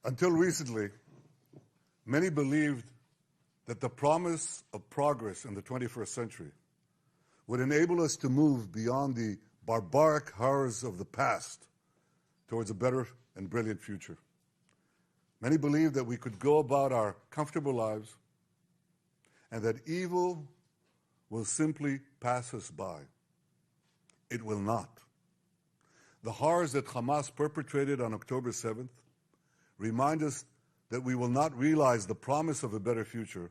Until recently, many believed that the promise of progress in the 21st century would enable us to move beyond the barbaric horrors of the past towards a better and brilliant future. Many believed that we could go about our comfortable lives and that evil will simply pass us by. It will not. The horrors that Hamas perpetrated on October 7th remind us that we will not realize the promise of a better future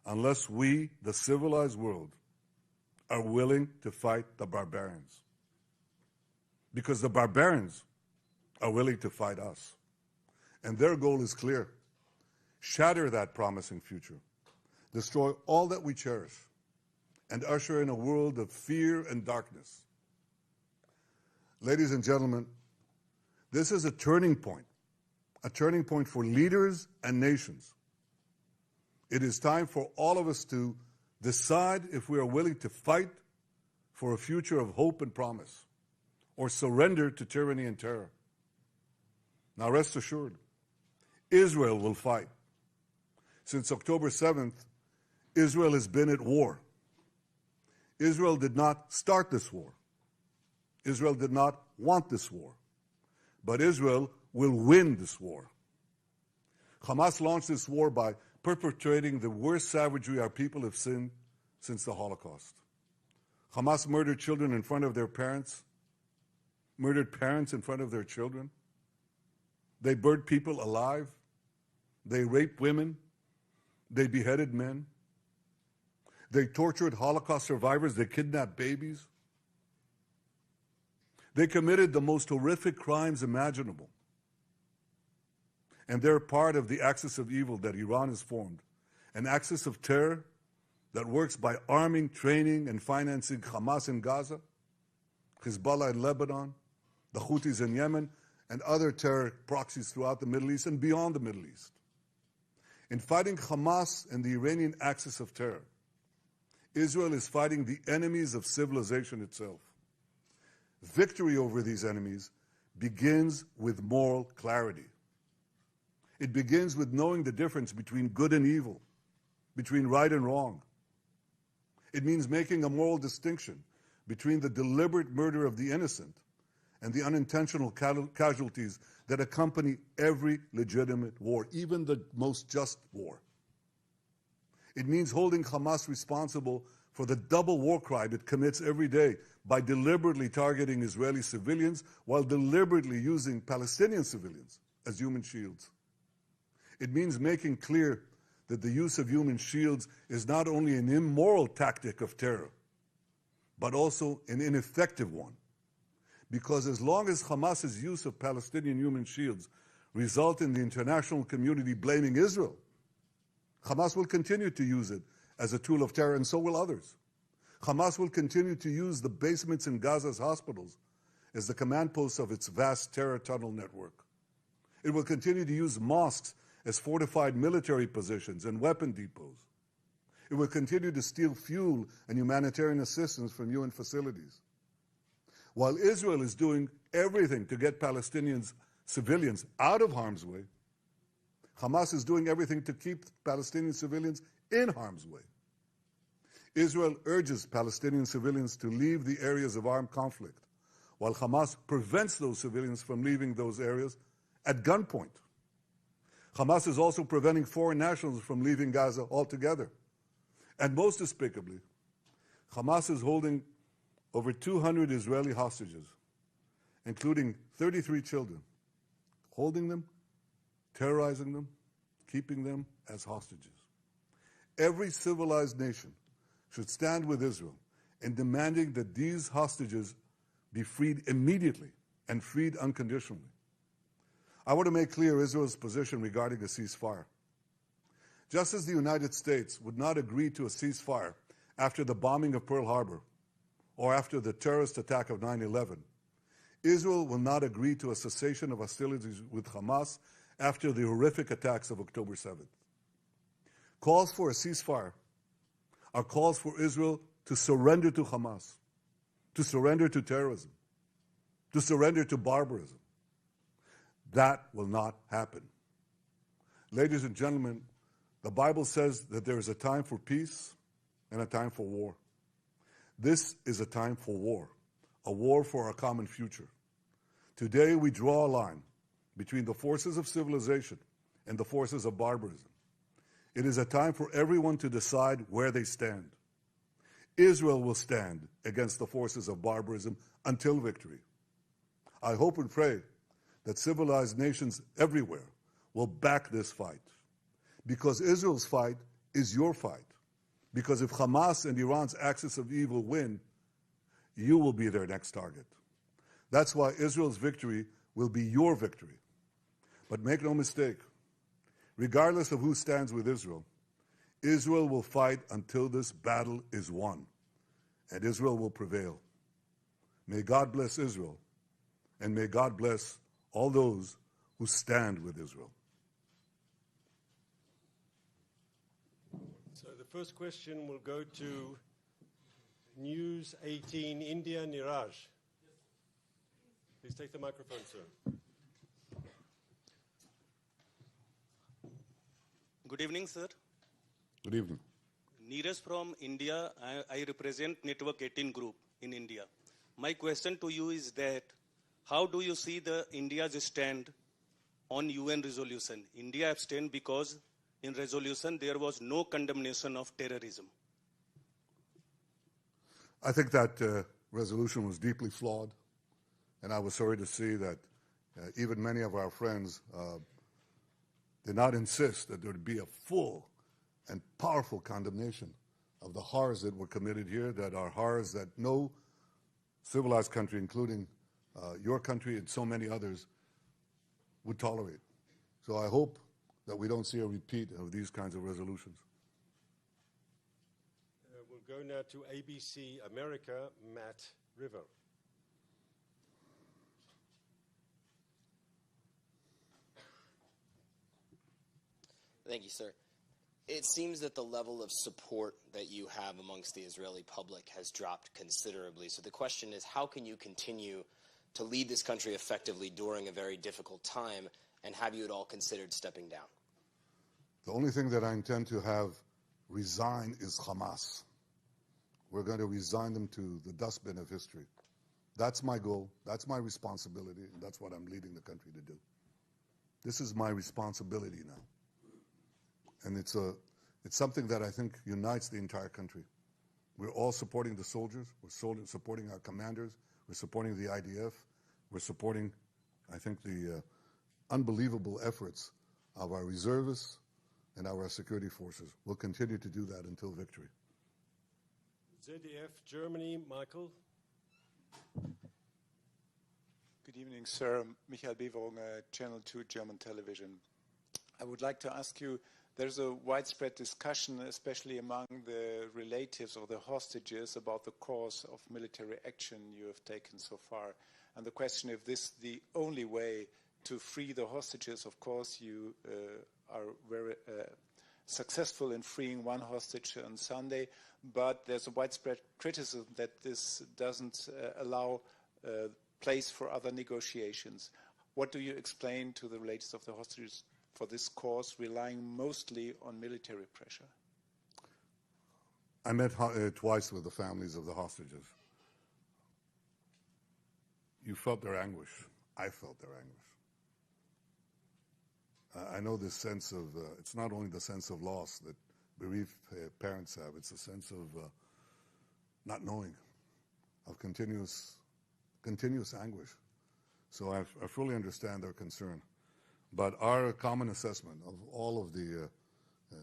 unless we, the civilized world, are willing to fight the barbarians. Because the barbarians are willing to fight us. And their goal is clear. Shatter that promising future. Destroy all that we cherish. And usher in a world of fear and darkness. Ladies and gentlemen, this is a turning point for leaders and nations. It is time for all of us to decide if we are willing to fight for a future of hope and promise, or surrender to tyranny and terror. Now rest assured, Israel will fight. Since October 7th, Israel has been at war. Israel did not start this war. Israel did not want this war. But Israel will win this war. Hamas launched this war by perpetrating the worst savagery our people have seen since the Holocaust. Hamas murdered children in front of their parents, murdered parents in front of their children. They burned people alive. They raped women. They beheaded men. They tortured Holocaust survivors. They kidnapped babies. They committed the most horrific crimes imaginable. And they're part of the axis of evil that Iran has formed, an axis of terror that works by arming, training, and financing Hamas in Gaza, Hezbollah in Lebanon, the Houthis in Yemen, and other terror proxies throughout the Middle East and beyond the Middle East. In fighting Hamas and the Iranian axis of terror, Israel is fighting the enemies of civilization itself. Victory over these enemies begins with moral clarity. It begins with knowing the difference between good and evil, between right and wrong. It means making a moral distinction between the deliberate murder of the innocent and the unintentional casualties that accompany every legitimate war, even the most just war. It means holding Hamas responsible for the double war crime it commits every day by deliberately targeting Israeli civilians while deliberately using Palestinian civilians as human shields. It means making clear that the use of human shields is not only an immoral tactic of terror, but also an ineffective one. Because as long as Hamas's use of Palestinian human shields result in the international community blaming Israel, Hamas will continue to use it as a tool of terror, and so will others. Hamas will continue to use the basements in Gaza's hospitals as the command posts of its vast terror tunnel network. It will continue to use mosques as fortified military positions and weapon depots. It will continue to steal fuel and humanitarian assistance from UN facilities. While Israel is doing everything to get Palestinians, civilians, out of harm's way, Hamas is doing everything to keep Palestinian civilians in harm's way. Israel urges Palestinian civilians to leave the areas of armed conflict, while Hamas prevents those civilians from leaving those areas at gunpoint. Hamas is also preventing foreign nationals from leaving Gaza altogether. And most despicably, Hamas is holding over 200 Israeli hostages, including 33 children, holding them, terrorizing them, keeping them as hostages. Every civilized nation should stand with Israel in demanding that these hostages be freed immediately and freed unconditionally. I want to make clear Israel's position regarding a ceasefire. Just as the United States would not agree to a ceasefire after the bombing of Pearl Harbor or after the terrorist attack of 9/11, Israel will not agree to a cessation of hostilities with Hamas after the horrific attacks of October 7th. Calls for a ceasefire are calls for Israel to surrender to Hamas, to surrender to terrorism, to surrender to barbarism. That will not happen. Ladies and gentlemen, the Bible says that there is a time for peace and a time for war. This is a time for war, a war for our common future. Today we draw a line between the forces of civilization and the forces of barbarism. It is a time for everyone to decide where they stand. Israel will stand against the forces of barbarism until victory. I hope and pray that civilized nations everywhere will back this fight, because Israel's fight is your fight. Because if Hamas and Iran's axis of evil win, you will be their next target. That's why Israel's victory will be your victory. But make no mistake, regardless of who stands with Israel, Israel will fight until this battle is won, and Israel will prevail. May God bless Israel, and may God bless all those who stand with Israel. So the first question will go to News 18 India, Niraj. Please take the microphone, sir. Good evening, sir. Good evening. Neeraj from India. I represent Network 18 Group in India. My question to you is that how do you see the India's stand on UN resolution? India abstained because in resolution there was no condemnation of terrorism. I think that resolution was deeply flawed, and I was sorry to see that even many of our friends did not insist that there would be a full and powerful condemnation of the horrors that were committed here, that are horrors that no civilized country, including your country and so many others, would tolerate. So I hope that we don't see a repeat of these kinds of resolutions. We'll go now to ABC America, Matt River. Thank you, sir. It seems that the level of support that you have amongst the Israeli public has dropped considerably. So the question is, how can you continue to lead this country effectively during a very difficult time, and have you at all considered stepping down? The only thing that I intend to have resign is Hamas. We're going to resign them to the dustbin of history. That's my goal, that's my responsibility, and that's what I'm leading the country to do. This is my responsibility now. And it's something that I think unites the entire country. We're all supporting the soldiers. We're supporting our commanders. We're supporting the IDF. We're supporting, I think, the unbelievable efforts of our reservists and our security forces. We'll continue to do that until victory. ZDF, Germany, Michael. Good evening, sir. Michael Beverung, Channel 2 German Television. I would like to ask you, there's a widespread discussion, especially among the relatives of the hostages, about the course of military action you have taken so far. And the question if this is the only way to free the hostages. Of course, you are very successful in freeing one hostage on Sunday, but there's a widespread criticism that this doesn't allow place for other negotiations. What do you explain to the relatives of the hostages for this course, relying mostly on military pressure? I met twice with the families of the hostages. You felt their anguish. I felt their anguish. I know this sense of, it's not only the sense of loss that bereaved parents have, it's a sense of not knowing, of continuous anguish. So I fully understand their concern. But our common assessment of all of the,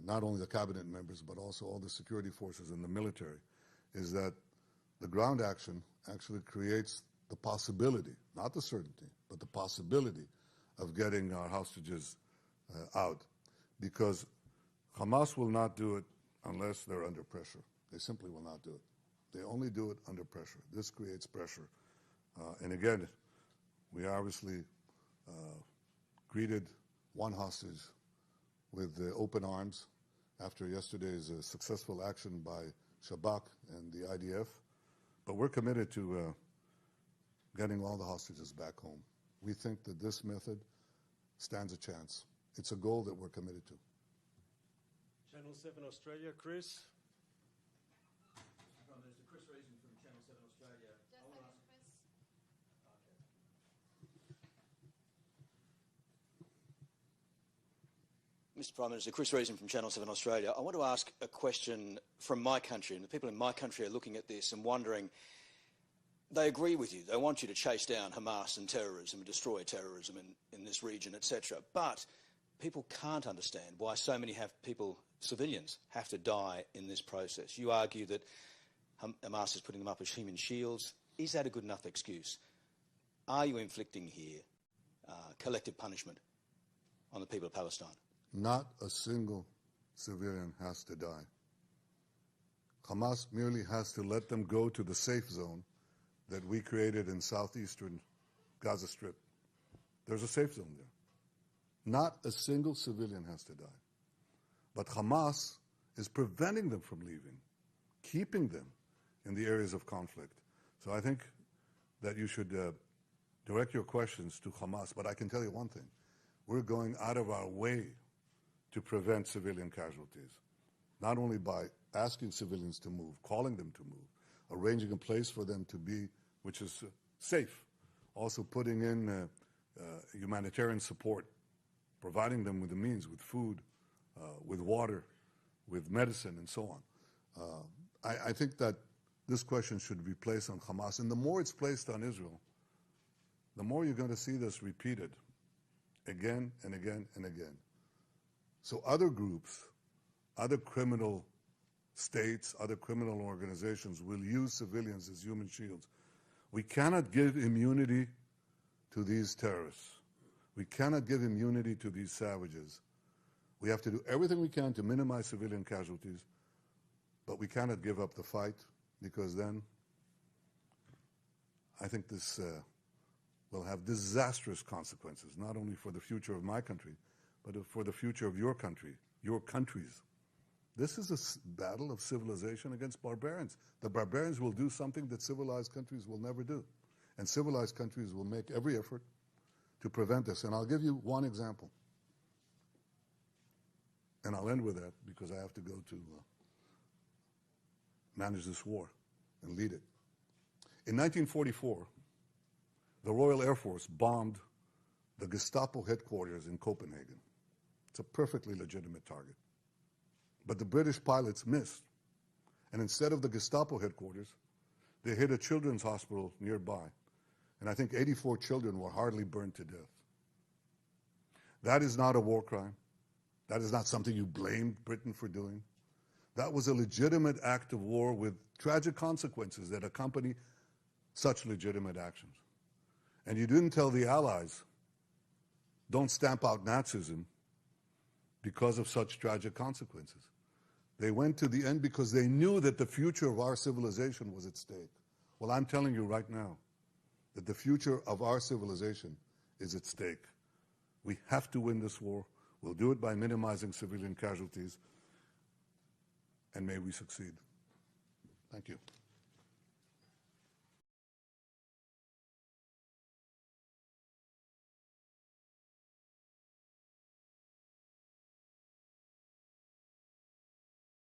not only the cabinet members, but also all the security forces and the military, is that the ground action actually creates the possibility, not the certainty, but the possibility of getting our hostages out. Because Hamas will not do it unless they're under pressure. They simply will not do it. They only do it under pressure. This creates pressure. And again, we obviously greeted one hostage with open arms after yesterday's successful action by Shabak and the IDF. But we're committed to getting all the hostages back home. We think that this method stands a chance. it's a goal that we're committed to. Channel 7 Australia, Chris. Prime Minister, Chris Reason from Channel 7 Australia. Mr. Prime Minister, Chris Reason from Channel 7 Australia. I want to ask a question from my country, and the people in my country are looking at this and wondering, they agree with you. They want you to chase down Hamas and terrorism and destroy terrorism in this region, etc. But people can't understand why so many civilians have to die in this process. You argue that Hamas is putting them up as human shields. Is that a good enough excuse? Are you inflicting here collective punishment on the people of Palestine? Not a single civilian has to die. Hamas merely has to let them go to the safe zone that we created in southeastern Gaza Strip. There's a safe zone there. Not a single civilian has to die. But Hamas is preventing them from leaving, keeping them in the areas of conflict. So I think that you should direct your questions to Hamas. But I can tell you one thing. We're going out of our way to prevent civilian casualties, not only by asking civilians to move, calling them to move, arranging a place for them to be, which is safe, also putting in humanitarian support, providing them with the means, with food, with water, with medicine, and so on. I think that this question should be placed on Hamas, and the more it's placed on Israel, the more you're going to see this repeated again and again and again. So other groups, other criminal states, other criminal organizations will use civilians as human shields. We cannot give immunity to these terrorists. We cannot give immunity to these savages. We have to do everything we can to minimize civilian casualties, but we cannot give up the fight, because then I think this will have disastrous consequences, not only for the future of my country, but for the future of your country, your countries. This is a battle of civilization against barbarians. The barbarians will do something that civilized countries will never do. And civilized countries will make every effort to prevent this. And I'll give you one example. And I'll end with that because I have to go to manage this war and lead it. In 1944, the Royal Air Force bombed the Gestapo headquarters in Copenhagen. It's a perfectly legitimate target. But the British pilots missed. And instead of the Gestapo headquarters, they hit a children's hospital nearby. And I think 84 children were hardly burned to death. That is not a war crime. That is not something you blame Britain for doing. That was a legitimate act of war with tragic consequences that accompany such legitimate actions. And you didn't tell the Allies, don't stamp out Nazism because of such tragic consequences. They went to the end because they knew that the future of our civilization was at stake. Well, I'm telling you right now that the future of our civilization is at stake. We have to win this war. We'll do it by minimizing civilian casualties, and may we succeed. Thank you.